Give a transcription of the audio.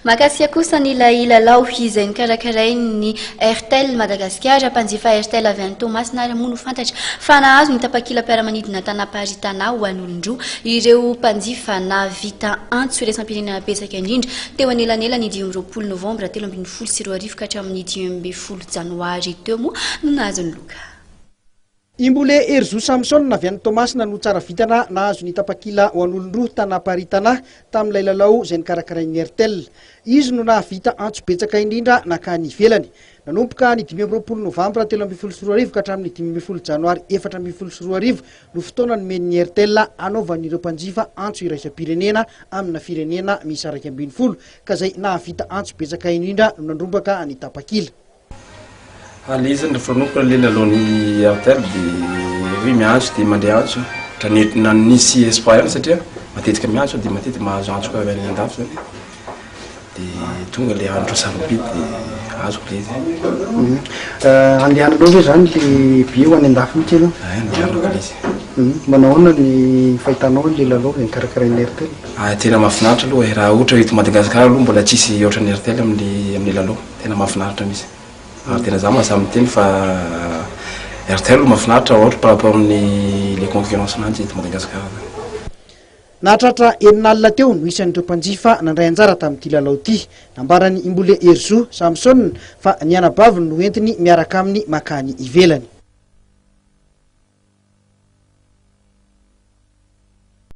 Makasika kosa ny ilalao izay nikarakarainy ny Airtel Madagasikara mpanjifa Airtel avy any Tomasina ary mono fantatra fa nahazo ny tapakila-piaramanidina tanam-paharitana ho an'olon-droa ireo mpanjifa navita antso iraisam-pirenena betsaka indrindra teo anelanelany 20 Novambra 2010 ka hatramin'ny 20 Janoary teo moa no nahazo ny loka. Imbole Erzo Samson avy any Tomasina no tsara vitana nahazo ny tapakila ho an'olon-droa tanam-paharitana tamin'ilay lalao izay nikarakarain'ny Airtel. Izy no nahavita antso betsaka indrindra nakany ivelany. Nanomboka ny 20 Novambra 2010 ka hatramin'ny 20 Janoary 2010 no fotoana nomen'ny Airtel anaovan'ireo mpanjifa antso iraisam-pirenena amina firenena misy 120 ka izay nahavita antso betsaka indrindra no nandrombaka ny tapakila. Aliza nifanoka lena alohan'ny Airtel de miantso de mandeha antso na nisy espoir satria matetika miantso de matetika mahazo antso koa avy any andafy zany de tonga le andro sarobidy de azo izy. Andehanareo ve zany le bio ho any andafy mihitsy aloha? Andehanako izy. Manao ahoana ny fahitanao le lalao izay nikarakarain'ny Airtel? Tena mahafinaritra aloha raha ohatra eto Madagasikara aloha mbola tsisy ohatran'ny Airtel amin'ny lalao tena mahafinaritra mihitsy. Tena za mahasahy miteny fa Airtel mahafinaritra ohatra par rapport amin'ny les concurrence nanjy eto Madagasikara. Nahatratra enin'alina teo no isan'ireo mpanjifa nandray anjara tamin'ity lalao ity. Nambarany Imbole Erzo Samson fa ny anabaviny no entiny miaraka aminy makany ivelany.